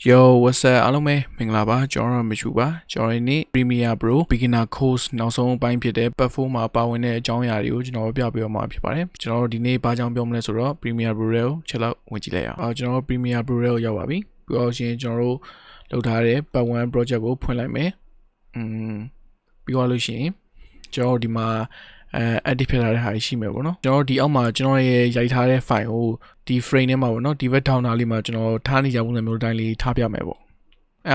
Yo, what's up အားလုံးပဲမင်္ဂလာပါကျွန်တော်မချူပါကျွန်တော်ဒီနေ့ Premiere Pro Beginner Course နောက်ဆုံးအပိုင်းဖြစ်တဲ့ Platform မှာပါဝင်တဲ့အကြောင်းအရာတွေကိုကျွန်တော်ပြပြမှာဖြစ်ပါတယ်ကျွန်တော်ဒီနေ့ဘာကြောင့်ပြောမလဲဆိုတော့ Premiere Pro ကိုချက်လောက်ဝင်ကြည့်လိုက်အောင်ကျွန်တော် Premiere Pro ကိုရောက်ပါပြီပြီးတော့ရှင်ကျွန်တော်တို့လုပ်ထားတဲ့ Part 1 project ကိုဖွင့်လိုက်မယ်ပြီးတော့လို့ရှိရင်ကျွန်တော်ဒီမှာedit ဖြစ်လာတဲ့ဟာရှိမယ်ပေါ့နော်ကျွန်တော်ဒီအောက်မှာကျွန်တော်ရဲ့ရိုက်ထားတဲ့ file ကိုဒီ frame ထဲမှာပေါ့နော်ဒီဘက်ထောင်ထားလေးမှာကျွန်တော်ထားနေကြပုံစံမျိုးတိုင်းလေးထားပြမယ်ပေါ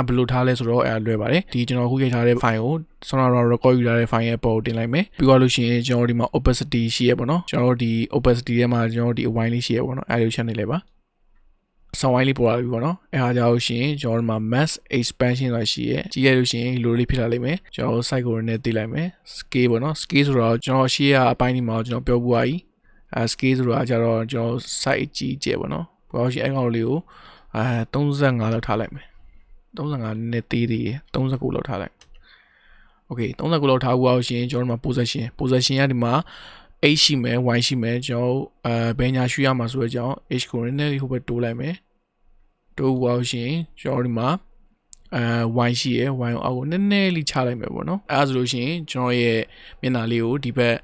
့ဘယ်လိုထားလဲဆိုတော့လွယ်ပါတယ်ဒီကျွန်တော်ခုရိုက်ထားတဲ့ file ကိုဆောင်းတော့ record ယူထားတဲ့ file ရဲ့ပေါ်တင်လိုက်မယ်ပြီးတော့လို့ရှိရင်ကျွန်တော်ဒီမှာ opacity ရှိရပေါ့နော်ကျွန်တော်ဒီ opacity ထဲမှာကျွန်တော်ဒီအဝိုင်းလေးရှိရပေါ့နော်အဲ့လိုချက်နေလိုက်ပါဆောင်းဝိုင်းလေးပေါ်လာပြီပေါ့နော်အဲ့ဟာကြောင့်ရှင်ကျွန်တော်ဒီမှာ mass expansion ဆိုတာရှိရဲကြည့်ရလို့ရှင်လိုလေးဖြစ်လာလိမ့်မယ်ကျွန်တော် site ကိုလည်းသိလိုက်မယ် scale ပေါ့နော် scale ဆိုတော့ကျွန်တော်ရှေ့ကအပိုင်းဒီမှာကျွန်တော်ပြောပြပါပြီscale ဆိုတာကျတော့ကျွန်တော် site ကြီးကျယ်ပေါ့နော်ဘာလို့ရှိအဲ့ကောင်လေးကို35လောက်ထားလိုက်မယ်35နဲ့သေးသေး39လောက်ထားလိုက် okay 39လောက်ထားဖို့အောင်ရှင်ကျွန်တော်ဒီမှာ possession ကဒီမှာ h ရှိမယ် y ရှိမယ်ကျွန်တော်ဘယ်ညာရွှေ့ရမှာဆိုတဲ့အကြောင်း h ကိုနည်းနည်းလေးဟိုဘက်တိုးလိုက်မယ်တိုးဖို့ရှင်ကျွန်တော်ဒီမှာy ရှိရယ် y ကိုအောက်ကိုနည်းနည်းလေးချလိုက်မယ်ပေါ့နော်အဲဒါဆိုလို့ရှိရင်ကျွန်တော်ရဲ့မျက်နှာလေးကိုဒီဘက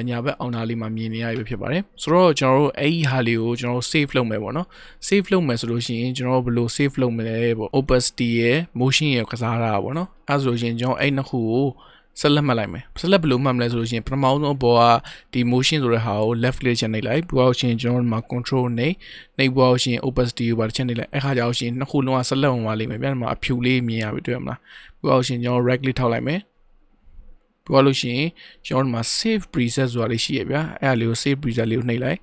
်ညာဘက်အောင်နာလေးမှာမြင်နေရပြီဖြစ်ပါတယ်ဆိုတော့ကျွန်တော်တို့အဲ့ဒီဟာလေးကိုကျွန်တော် save လုပ်မယ်ပေါ့နော် save လုပ်မယ်ဆိုလို့ရှိရင်ကျွန်တော်ဘယ်လို save လုပ်မလဲပေါ့ opacity ရယ် motion ရယ်ကစားတာပေါ့နော်အဲဒါဆိုလို့ရှိရင်ကျွန်တော်အဲ့နှစ်ခုကိုဆက်လက်မှတ်လိုက်မယ်ဆက်လက်ဘယ်လိုမှတ်မလဲဆိုလို့ရှိရင်ပထမဆုံးအပေါ်ကဒီ motion ဆိုတဲ့ဟာကို left click ချက်နှိပ်လိုက်ပြီးတော့ရှင်ကျွန်တော်ဒီမှာ control နှိပ်ပေါ်ရှင် opacity ကိုပါချက်နှိပ်လိုက်အဲ့ခါကျတော့ရှင်နှစ်ခုလုံးကဆက်လက်ဝင်သွားလိမ့်မယ်ပြန်မှာအဖြူလေးမြင်ရပြီတွေ့ရမလားပြီးတော့ရှင်ကျွန်တော် right click ထောက်လိုက်မယ်ပြီးတော့လို့ရှိရင်ကျွန်တော်ဒီမှာ save preset ဆိုတာလေးရှိရဗျာအဲ့ဒါလေးကို save preset လေးကိုနှိပ်လိုက်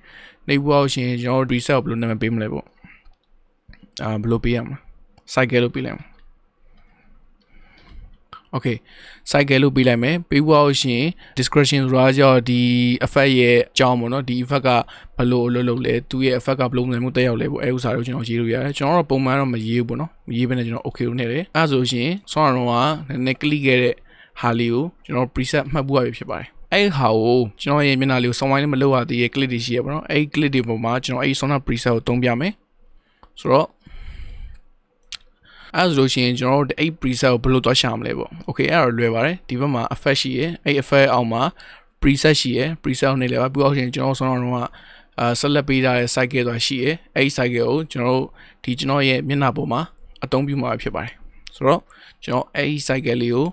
နှိပ်ပေါ်ရှင်ကျွန်တော် preset ကိုဘယ်လိုနာမည်ပေးမလဲပေါ့ဘယ်လိုပေးရမလဲ cycle လို့ပေးလိုက်မယ်okay cycle လို့ပေးလိုက်မယ်ပေးဖို့ရှင် description ဆိုတာကြောင့်ဒီ effect ရဲ့အကြောင်းပေါ့နော်ဒီ effect ကဘယ်လိုအလုပ်လုပ်လဲသူရဲ့ effect ကဘယ်လိုပုံစံမျိုးတက်ရောက်လဲပေါ့အဲဥစားကိုကျွန်တော်ရေးလို့ရတယ်ကျွန်တော်တော့ပုံမှန်တော့မရေးဘူးပေါ့နော်မရေးဘဲနဲ့ကျွန်တော် okay လို့နေတယ်အဲဆိုရှင်ဆောင်းတော့ကနည်းနည်း click ခဲ့တဲ့ဟာလေးကိုကျွန်တော် preset မှတ်ဖို့ရဖြစ်ပါတယ်အဲ့ဟာကိုကျွန်တော်ရဲ့မျက်နှာလေးကိုဆောင်းဝိုင်းလေးမလုပ်ရသေးတဲ့ click တွေရှိရပါတော့အဲ့ click တွေပေါ်မှာကျွန်တော်အဲ့ sound preset ကိုသုံးပြမယ်ဆိုတော့အဲ့ဆိုလို့ရှိရင်ကျွန်တော်တို့အဲ့ preset ကိုဘယ်လိုသွားရှာမလဲပေါ့ okay အဲ့ဒါလွယ်ပါတယ်ဒီဘက်မှာ effect ရှိရယ်အဲ့ effect အောက်မှာ preset ရှိရယ် preset ကိုနေလဲပါပြီးတော့ရှင်ကျွန်တော်ဆောင်းတော့ကဆက်လက်ပေးထားတဲ့ cycle ဆိုတာရှိရယ်အဲ့ cycle ကိုကျွန်တော်တို့ဒီကျွန်တော်ရဲ့မျက်နှာပေါ်မှာအသုံးပြုမှာဖြစ်ပါတယ်ဆိုတော့ကျွန်တော်အဲ့ cycle လေးကို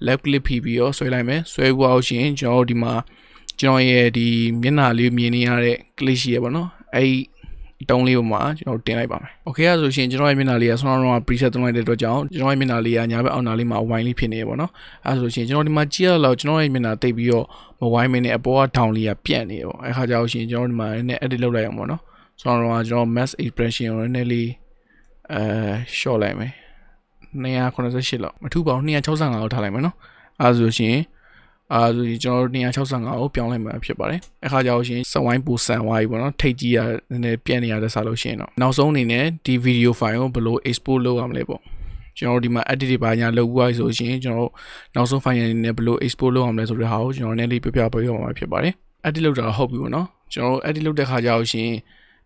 left click ဖိပြီးတော့ဆွဲလိုက်မယ်ဆွဲဖို့အောင်ရှင်ကျွန်တော်တို့ဒီမှာကျွန်တော်ရဲ့ဒီမျက်နှာလေးမြင်နေရတဲ့ click ရှိရပါတော့အဲ့တုံးလေးပေါ်မှာကျွန်တော်တင်လိုက်ပါမယ်။ Okay ဆိုရှင်ကျွန်တော်ရဲ့မျက်နှာလေးကဆောင်းတော့ preset သုံးလိုက်တဲ့အတွက်ကြောင့်ကျွန်တော်ရဲ့မျက်နှာလေးကညာဘက်အောက်နားလေးမှာဝိုင်းလေးဖြစ်နေရပါတော့။အဲဆိုရှင်ကျွန်တော်ဒီမှာကြည့်ရတော့ကျွန်တော်ရဲ့မျက်နှာတိတ်ပြီးတော့မဝိုင်းမင်းနဲ့အပေါ်က down လေးကပြန့်နေရပေါ့။အဲခါကျတော့ရှင်ကျွန်တော်ဒီမှာနည်းနည်း edit လုပ်လိုက်အောင်ပေါ့နော်။ဆောင်းတော့ကျွန်တော် mass expression ကိုနည်းနည်းလေးshort လိုက်မယ်။288လောက်မထူပါဘူး265လောက်ထားလိုက်မယ်နော်။အဲဆိုရှင်ဆိုကျွန်တော်265ကိုပြောင်းလိုက်မှာဖြစ်ပါတယ်အခါကျတော့ရှင်စဝိုင်းပူဆန်သွားပြီပေါ့နော်ထိတ်ကြီးရနည်းနည်းပြန့်နေရတဲ့စားလို့ရှိရင်တော့နောက်ဆုံးအနေနဲ့ဒီ video file ကိုဘယ်လို export လုပ်ရမလဲပေါ့ကျွန်တော်ဒီမှာ edit တွေပါညာလုပ်ပြီးဆိုရှင်ကျွန်တော်နောက်ဆုံး file အနေနဲ့ဘယ်လို export လုပ်ရမလဲဆိုတဲ့ဟာကိုကျွန်တော်နည်းလေးပြပြပေးရမှာဖြစ်ပါတယ် edit လုပ်တာဟုတ်ပြီပေါ့နော်ကျွန်တော် edit လုပ်တဲ့ခါကျတော့ရှင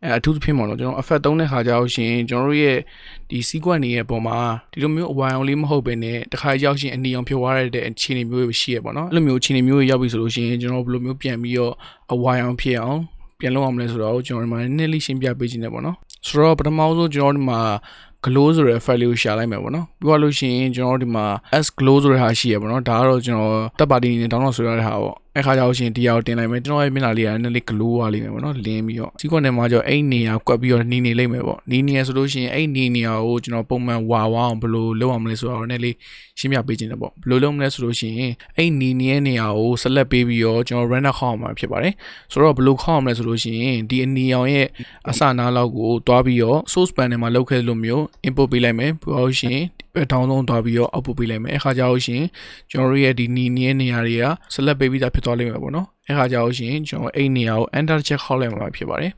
်အထူးသဖြင့်ပေါ့နော်ကျွန်တော် effect သုံးတဲ့ခါကျတော့ရှင်ကျွန်တော်တို့ရဲ့ဒီ sequence တွေရဲ့ပုံမှာဒီလိုမျိုးအဝိုင်အောင်လေးမဟုတ်ဘဲနဲ့တခါရောက်ရှင်အနီအောင်ဖြိုသွားရတဲ့အခြေအနေမျိုးရှိရပေါ့နော်အဲ့လိုမျိုးအခြေအနေမျိုးရောက်ပြီဆိုလို့ရှင်ကျွန်တော်ဘယ်လိုမျိုးပြန်ပြီးတော့အဝိုင်အောင်ဖြစ်အောင်ပြန်လုပ်အောင်လဲဆိုတော့ကျွန်တော်ဒီမှာနည်းနည်းလေးရှင်းပြပေးခြင်းနဲ့ပေါ့နော်ဆိုတော့ပထမဆုံးကျွန်တော်ဒီမှာ glow ဆိုတဲ့ file လေးကိုရှာလိုက်မယ်ပေါ့နော်ပြီးတော့လို့ရှိရင်ကျွန်တော်ဒီမှာ s glow ဆိုတဲ့ဟာရှိရပေါ့နော်ဒါကတော့ကျွန်တော်တပ်ပါတီနေ download ဆိုရတဲ့ဟာပေါ့အဲ့ခါကျတော့ရှင်ဒီဟာကိုတင်လိုက်မယ်ကျွန်တော်ရဲ့မျက်နှာလေးကနည်းနည်း glow သွားလိမ့်မယ်ပေါ့နော်လင်းပြီးတော့စီကွန်ထဲမှာကျတော့အဲ့နေရာကွက်ပြီးတော့နီးနေလိမ့်မယ်ပေါ့နီးနေရဆိုလို့ရှိရင်အဲ့နီးနေရာကိုကျွန်တော်ပုံမှန်ဝါအောင်ဘယ်လိုလုပ်အောင်မလဲဆိုတော့နည်းလေးရှင်းပြပေးခြင်းတယ်ပေါ့ဘယ်လိုလုပ်မလဲဆိုလို့ရှိရင်အဲ့နီးနေတဲ့နေရာကိုဆက်လက်ပေးပြီးတော့ကျွန်တော် render ခေါက်အောင်မှာဖြစ်ပါတယ်ဆိုတော့ဘယ်လိုခေါက်အောင်မလဲဆိုလို့ရှိရင်ဒီအနီအောင်ရဲ့အစနားလောက်ကိုတွားပြီးတော့ source panel မှာလုပ်ခဲ့လို့မျိုး input ပေးလိုက်မယ်ပြီးတော့ရှင်ထောင်းဆုံးသွားပြီးတော့ output ပေးလိုက်မယ်အခါကျတော့ရှင်ကျွန်တော်တို့ရဲ့ဒီနီးနေတဲ့နေရာတွေကဆက်လက်ပေးပြီးသားဖြစ်သွားလိမ့်မယ်ပေါ့နော်အခါကျတော့ရှင်ကျွန်တော်အဲ့နေရာကို enter check ခေါက်လိုက်မှာဖြစ်ပါတယ်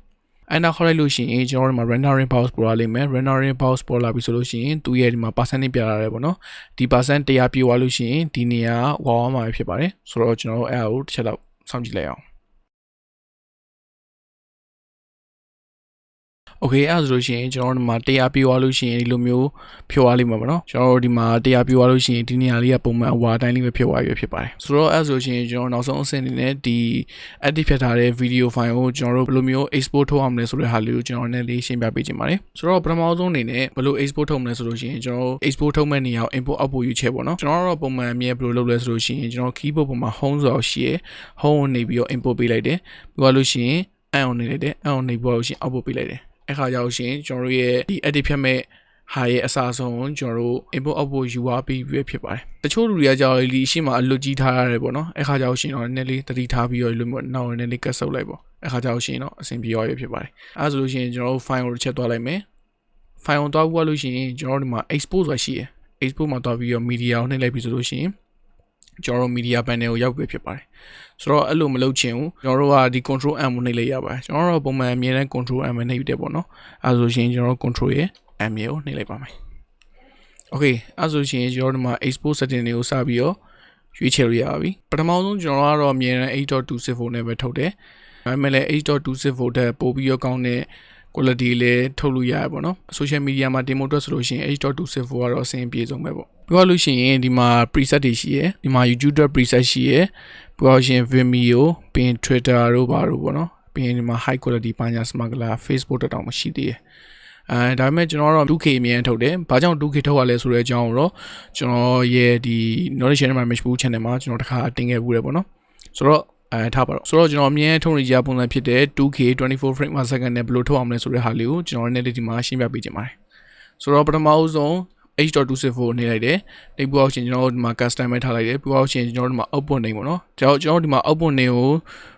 enter ခေါက်လိုက်လို့ရှိရင်ကျွန်တော်တို့ဒီမှာ rendering box ပေါ်လာလိမ့်မယ် rendering box ပေါ်လာပြီဆိုလို့ရှိရင်သူရဲ့ဒီမှာ percentage ပြလာတယ်ပေါ့နော်ဒီ percent 100ပြည့်သွားလို့ရှိရင်ဒီနေရာဝါမှာဖြစ်ပါတယ်ဆိုတော့ကျွန်တော်တို့အဲ့ဒါကိုတစ်ချက်တော့စောင့်ကြည့်လိုက်အောင် Okay အဲ့ဆိုလို့ရှိရင်ကျွန်တော်တို့ဒီမှာတရားပြသွားလို့ရှိရင်ဒီလိုမျိုးဖြိုသွားလိမ့်မယ်ပေါ့နော်ကျွန်တော်တို့ဒီမှာတရားပြသွားလို့ရှိရင်ဒီနေရာလေးကပုံမှန်အဝါတိုင်းလေးပဲဖြိုသွားရဖြစ်ပါတယ်ဆိုတော့အဲ့ဆိုလို့ရှိရင်ကျွန်တော်နောက်ဆုံးအဆင့်အနေနဲ့ဒီ edit ဖြတ်ထားတဲ့ video file ကိုကျွန်တော်တို့ဘယ်လိုမျိုး export ထုတ်အောင်လဲဆိုတဲ့ဟာလေးကိုကျွန်တော်နည်းလေးရှင်းပြပေးချင်ပါတယ်ဆိုတော့ပထမဆုံးအနေနဲ့ဘယ်လို export ထုတ်မလဲဆိုလို့ရှိရင်ကျွန်တော်တို့ export ထုတ်မဲ့နေရာကို import output ယူချက်ပေါ့နော်ကျွန်တော်တို့ပုံမှန်အမြဲဘယ်လိုလုပ်လဲဆိုလို့ရှိရင်ကျွန်တော် keyboard ပေါ်မှာ home ဆိုတော့ရှိရ home ကိုနေပြီးတော့ import ပေးလိုက်တယ်ပြီးတော့လို့ရှိရင် add on နေလိုက်တယ် add on နေပြီးတော့လို့ရှိရင် output ပေးလိုက်တယ်အခါကျတော့ရှင်ကျွန်တော်တို့ရဲ့ဒီ edit ဖြတ်မဲ့ဟာရဲ့အစားဆုံးကျွန်တော်တို့ import output ယူသွားပြီးဖြစ်ပါတယ်တချို့လူတွေကကြောက်ဒီအရှိမအလွတ်ကြီးထားရတယ်ပေါ့နော်အခါကျတော့ရှင်တော့နည်းလေးတတိထားပြီးတော့လို့မျိုးနောက်နည်းလေးကတ်ဆုပ်လိုက်ပေါ့အခါကျတော့ရှင်တော့အဆင်ပြေရောဖြစ်ပါတယ်အဲဆိုလို့ရှိရင်ကျွန်တော်တို့ file ကိုချက်သွားလိုက်မယ် file ကိုသွားပြီးလို့ရှိရင်ကျွန်တော်တို့ဒီမှာ export ဆိုတာရှိရယ် export မှာသွားပြီးတော့ media ကိုနှိပ်လိုက်ပြီးဆိုလို့ရှိရင်ကျွန်တော်တို့ media panel ကိုရောက်ပြီဖြစ်ပါတယ်ဆိုတော့အဲ့လိုမလုပ်ချင်ဘူးကျွန်တော်တို့ကဒီ control M ကိုနှိပ်လိုက်ရပါတယ်ကျွန်တော်တို့ပုံမှန်အမြဲတမ်း control M နဲ့နှိပ်တယ်ပေါ့နော်အဲ့ဆိုရှင်ကျွန်တော်တို့ control ရဲ့ M ကိုနှိပ်လိုက်ပါမယ် okay အဲ့ဆိုရှင်ကျွန်တော်တို့မှာ export setting တွေကိုစပြီးတော့ရွေးချယ်လို့ရပါပြီပထမဆုံးကျွန်တော်ကတော့အမြဲတမ်း 8.264 နဲ့ပဲထုတ်တယ်ဒါပေမဲ့လည်း 8.264 တက်ပို့ပြီးတော့ကောင်းတဲ့ quality လည်းထုတ်လို့ရတယ်ပေါ့နော် social media မှာ demo အတွက်ဆိုလို့ရှိရင် 8.264 ကတော့အဆင်ပြေဆုံးပဲပေါ့ပြောရလို့ရှိရင်ဒီမှာ preset တွေရှိရယ်ဒီမှာ YouTube preset ရှိရယ်ပြောရရှင် Vimeo ပြီးရင် Twitter တို့ဘာလို့ပေါ့နော်ပြီးရင်ဒီမှာ high quality ပါညာ smuggler Facebook တောင်မရှိသေးတယ်ဒါပေမဲ့ကျွန်တော်တော့ 2K အမြင်ထုတ်တယ်ဘာကြောင့် 2K ထုတ်ရလဲဆိုတဲ့အကြောင်းကိုတော့ကျွန်တော်ရဲ့ဒီ knowledge channel မှာ Facebook channel မှာကျွန်တော်တခါတင်ခဲ့ဘူးတယ်ပေါ့နော်ဆိုတော့ထားပါတော့ဆိုတော့ကျွန်တော်အမြင်ထုတ်နေကြပုံစံဖြစ်တဲ့ 2K 24 frame per second နဲ့ဘယ်လိုထုတ်အောင်လဲဆိုတဲ့ဟာလေးကိုကျွန်တော်လည်းဒီမှာရှင်းပြပေးချင်ပါတယ်ဆိုတော့ပထမဆုံး H.264 နေလိုက်တယ်ဒီပူအောင်ရှင်ကျွန်တော်တို့ဒီမှာ custom ပဲထားလိုက်တယ်ပူအောင်ရှင်ကျွန်တော်တို့ဒီမှာ output name ပေါ့နော်ကျွန်တော်တို့ဒီမှာ output name ကိ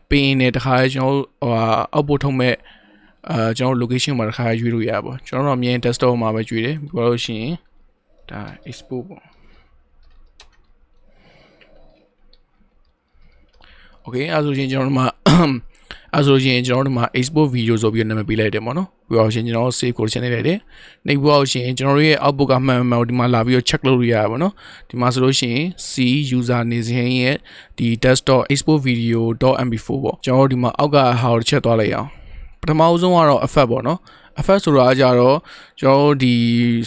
ုပေးရင်လည်းတခါကျွန်တော်တို့output ထုတ်မဲ့ကျွန်တော် location မှာတခါရွေးလို့ရပါပေါ့ကျွန်တော်တို့အမြင် desktop မှာပဲရွေးတယ်ပူအောင်ရှင်ဒါ export ပေါ့ okay အဲ့ဆိုရင်ကျွန်တော်တို့မှာအဲ့ဆိုရင်ကျွန်တော်တို့မှာ export video ဆိုပြီးနာမည်ပေးလိုက်တယ်ပေါ့နော်ပြီးတော့ရှင်ကျွန်တော် save ကိုချက်နေလိုက်တယ်နေပြီးတော့ရှင်ကျွန်တော်တို့ရဲ့ output ကမှန်မှန်ဒီမှာလာပြီးတော့ check လုပ်လို့ရပါပေါ့နော်ဒီမှာဆိုလို့ရှိရင် C user နေစဉ်ရဲ့ဒီ desktop export video.mp4 ပေါ့ကျွန်တော်တို့ဒီမှာအောက်ကဟာကိုချက်သွားလိုက်အောင်ပထမအဆုံးကတော့ effect ပေါ့နော်effect ဆိုတာကြတော့ကျွန်တော်တို့ဒီ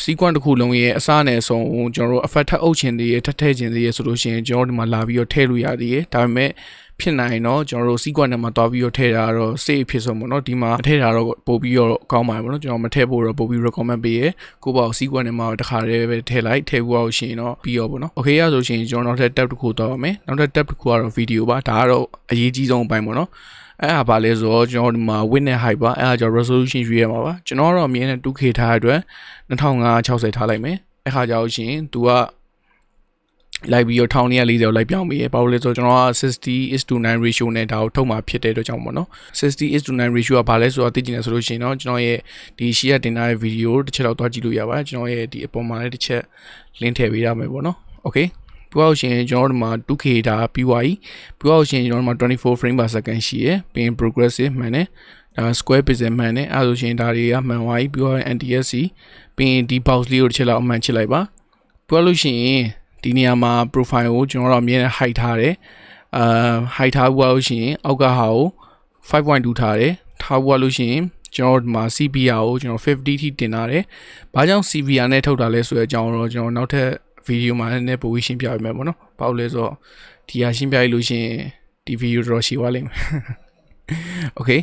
sequence တစ်ခုလုံးရဲ့အစနဲ့အဆုံးကျွန်တော်တို့ effect ထပ်အုပ်ချင်သေးရထပ်ထည့်ချင်သေးရဆိုလို့ရှိရင်ကျွန်တော်တို့ဒီမှာလာပြီးတော့ထည့်လို့ရသေးတယ်ဒါပေမဲ့ဖြစ်နိုင်တော့ကျွန်တော်တို့ sequence နဲ့မှာတွားပြီးတော့ထည့်တာတော့ save ဖြစ်ဆုံးပေါ့နော်ဒီမှာထည့်တာတော့ပို့ပြီးတော့ကောင်းပါတယ်ပေါ့နော်ကျွန်တော်မထည့်ဖို့တော့ပို့ပြီး recommend ပေးရကိုပေါ့ sequence နဲ့မှာတခါတည်းပဲထည့်လိုက်ထည့်ဖို့အောင်ရှင်တော့ပြီးရောပေါ့နော် okay ရဆိုရှင်ကျွန်တော်နောက်ထပ် tab တစ်ခုတော့ပါမယ်နောက်ထပ် tab တစ်ခုကတော့ video ပါဒါကတော့အရေးကြီးဆုံးအပိုင်းပေါ့နော်အဲ့ဒါပါလဲဆိုတော့ကျွန်တော်ဒီမှာ width နဲ့ height ပါအဲ့ဒါကြောင့် resolution ရွေးရမှာပါကျွန်တော်ကတော့အမြင်နဲ့ 2K ထားတဲ့အတွက်2560ထားလိုက်မယ်အဲ့ခါကြောင့်ရှင်သူကလိုက်ပြီးတော့1440ကိုလိုက်ပြောင်းပြီးရပါလို့လဲဆိုတော့ကျွန်တော်က 60:9 ratio နဲ့ဒါကိုထုတ်မှာဖြစ်တဲ့အတွက်ကြောင့်ပေါ့နော်60:9 ratio ကဘာလဲဆိုတော့သိချင်တယ်ဆိုလို့ရှိရင်တော့ကျွန်တော်ရဲ့ဒီရှေ့ကတင်ထားတဲ့ video တစ်ချက်တော့တွားကြည့်လို့ရပါတယ်ကျွန်တော်ရဲ့ဒီအပေါ်မှာလည်းတစ်ချက် link ထည့်ပေးရမယ်ပေါ့နော် okay ပြီးတော့ရှင်ကျွန်တော်တို့မှာ 2K ဒါပြီးသွားပြီပြီးတော့ရှင်ကျွန်တော်တို့မှာ24 frame per second ရှိရယ်ပြီးရင် progressive မှန်တယ်ဒါ square pixel မှန်တယ်အဲဆိုရှင်ဒါတွေကမှန်သွားပြီပြီးတော့ NTSC ပြီးရင်ဒီ box လေးကိုတစ်ချက်လောက်အမှန်ချစ်လိုက်ပါပြီးတော့လို့ရှိရင်ဒီနေရာမှာ profile ကိုကျွန်တော်တို့အမြဲတမ်း height ထားတယ်height ထားဖို့လို့ရှိရင်အောက်ကဟာကို 5.2 ထားတယ်ထားဖို့လို့ရှိရင်ကျွန်တော်ဒီမှာ CPR ကိုကျွန်တော်50 ထိတင်ထားတယ်ဘာကြောင့် CPR နဲ့ထုတ်တာလဲဆိုတဲ့အကြောင်းတော့ကျွန်တော်နောက်ထပ်ဗီဒီယိုမှာလည်းပို့ပြီးရှင်းပြပေးမယ်ပေါ့နော်ဘာလို့လဲဆိုတော့ဒီဟာရှင်းပြရလို့ရှိရင်ဒီဗီဒီယိုတော့ရှည်သွားလိမ့်မယ် okay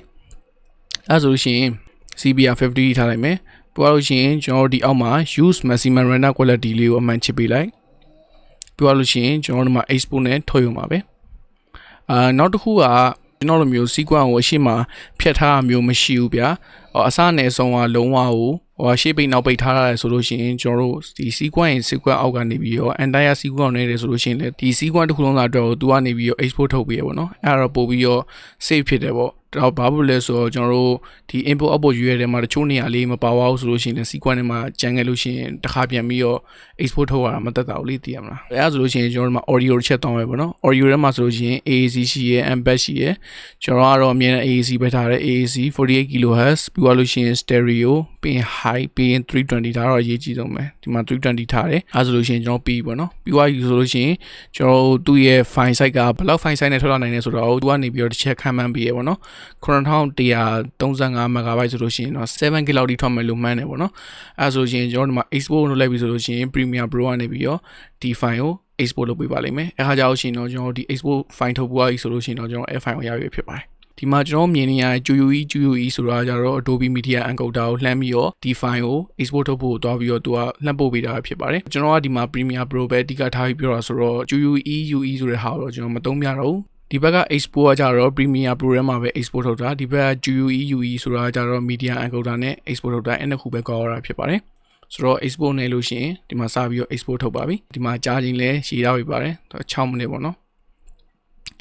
အဲဆိုလို့ရှိရင် CPR 50 ထားလိုက်မယ်ပို့လို့ရှိရင်ကျွန်တော်ဒီအောက်မှာ use maximum render quality လေးကိုအမှန်ချစ်ပေးလိုက်ပြောလို့ရှိရင်ကျွန်တော်တို့မှာ export နဲ့ထုတ်ရုံပါပဲနောက်တစ်ခုကကျွန်တော်တို့မျိုး sequence ကိုအရှိမဖြတ်ထားတာမျိုးမရှိဘူးဗျာအစနဲ့ဆုံးကလုံးဝကိုရှေ့ပိတ်နောက်ပိတ်ထားရတယ်ဆိုလို့ရှိရင်ကျွန်တော်တို့ဒီ sequence အောက်ကနေပြီးတော့ entire sequence နဲ့တယ်ဆိုလို့ရှိရင်လည်းဒီ sequence တစ်ခုလုံးသာအတွက်ကိုသူကနေပြီးတော့ export ထုတ်ပေးရပေါ့နော်အဲ့ဒါတော့ပို့ပြီးတော့ save ဖြစ်တယ်ပေါ့တော့ဘာလို့လဲဆိုတော့ကျွန်တော်တို့ဒီ input output ရွေးရတဲ့မှာတချို့နေရာလေးမပါဝါဘူးဆိုလို့ရှိရင်လည်း sequence နဲ့မှာကြံခဲ့လို့ရှိရင်တစ်ခါပြန်ပြီးတော့ export ထုတ်ရတာမတက်တာဘူးလေသိရမလားအဲ့ဒါဆိုလို့ရှိရင်ကျွန်တော်တို့မှာ audio တစ်ချက်တောင်းမယ်ပေါ့နော် audio ထဲမှာဆိုလို့ရှိရင် AAC ရှိရယ် embed ရှိရယ်ကျွန်တော်ကတော့အမြဲတမ်း AAC ပဲထားတယ် AAC 48 kHz ပြီးသွားလို့ရှိရင် stereo ပြီးရင် high ပြီးရင်320ဒါတော့အရေးကြီးဆုံးပဲဒီမှာ320ထားတယ်အဲ့ဆိုလို့ရှိရင်ကျွန်တော်ပြီးပေါ့နော်ပြီးသွားပြီဆိုလို့ရှိရင်ကျွန်တော်တို့သူ့ရဲ့ file size ကဘယ်လောက် file size နဲ့ထွက်လာနိုင်လဲဆိုတော့သူကနေပြီးတော့တစ်ချက်ခံမှန်းပေးရပေါ့နော် 9135 MB ဆိုလို့ရှိရင်တော့7 GB လောက်ထိထွက်မယ်လို့မှန်းတယ်ပေါ့နော်အဲဆိုရင်ကျွန်တော်ဒီမှာ export လုပ်လိုက်ပြီဆိုလို့ရှိရင် Premiere Pro ကနေပြီးတော့ဒီ file ကို export လုပ်ပေးပါလိမ့်မယ်အခါကျတော့ရှင်တော့ကျွန်တော်ဒီ export file ထုတ်ပြီးဆိုလို့ရှိရင်တော့ကျွန်တော် file ကိုရပြီဖြစ်ပါတယ်ဒီမှာကျွန်တော်မြင်နေရ GUE ဆိုတာကြတော့ Adobe Media Encoder ကိုလှမ်းပြီးတော့ဒီ file ကို export ထုတ်ဖို့တွားပြီးတော့သူကလှမ်းပို့ပေးတာဖြစ်ပါတယ်ကျွန်တော်ကဒီမှာ Premiere Pro ပဲအဓိကထားပြီးပြောတာဆိုတော့ GUE ဆိုတဲ့ဟာကိုတော့ကျွန်တော်မသုံးပြတော့ဘူးဒီဘက်က export ကကြတော့ Premiere Pro ထဲမှာပဲ export ထုတ်တာဒီဘက်က GUE ဆိုတာကြတော့ Media Encoder နဲ့ export ထုတ်တာအဲ့နှစ်ခုပဲကောက်ရတာဖြစ်ပါတယ်ဆိုတော့ export နဲ့လို့ရှိရင်ဒီမှာစပြီးတော့ export ထုတ်ပါပြီဒီမှာကြာချိန်လဲရှည်ရပြီပါတယ်6မိနစ်ပေါ့နော်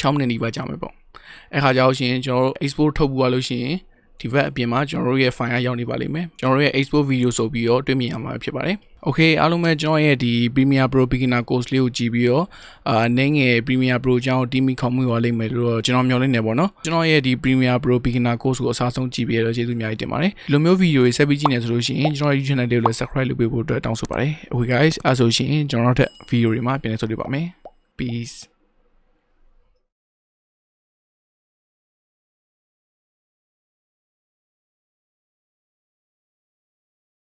6မိနစ်ဒီပါကြာမယ်ပေါ့အဲ့ခါကြောင့်ရှင်ကျွန်တော်တို့ export ထုတ်ပြီးလို့ရှိရင်ဒီဘက်အပြင်မှာကျွန်တော်တို့ရဲ့ file ကရောက်နေပါလိမ့်မယ်ကျွန်တော်တို့ရဲ့ export video ဆိုပြီးတော့တွေ့မြင်ရမှာဖြစ်ပါတယ် Okay အားလုံးပဲကျွန်တော်ရဲ့ဒီ Premiere Pro beginner course လေးကိုကြည့်ပြီးတော့နင်းငယ် Premiere Pro အကြောင်းတီးမိခေါင်းမှုရလိမ့်မယ်လို့ကျွန်တော်မျှော်လင့်နေပေါ့နော်ကျွန်တော်ရဲ့ဒီ Premiere Pro beginner course ကိုအစားဆုံးကြည့်ပြီးတော့ကျေးဇူးအများကြီးတင်ပါတယ်ဒီလိုမျိုး video တွေဆက်ပြီးကြည့်နေဆိုလို့ရှိရင်ကျွန်တော် YouTube channel လေးကိုလည်း subscribe လုပ်ပေးဖို့အတွက်တောင်းဆိုပါတယ် Okay guys အားဆိုရှင်ကျွန်တော်တို့ video တွေမှာပြန်လည်ဆုံတွေ့ပါမယ် Peace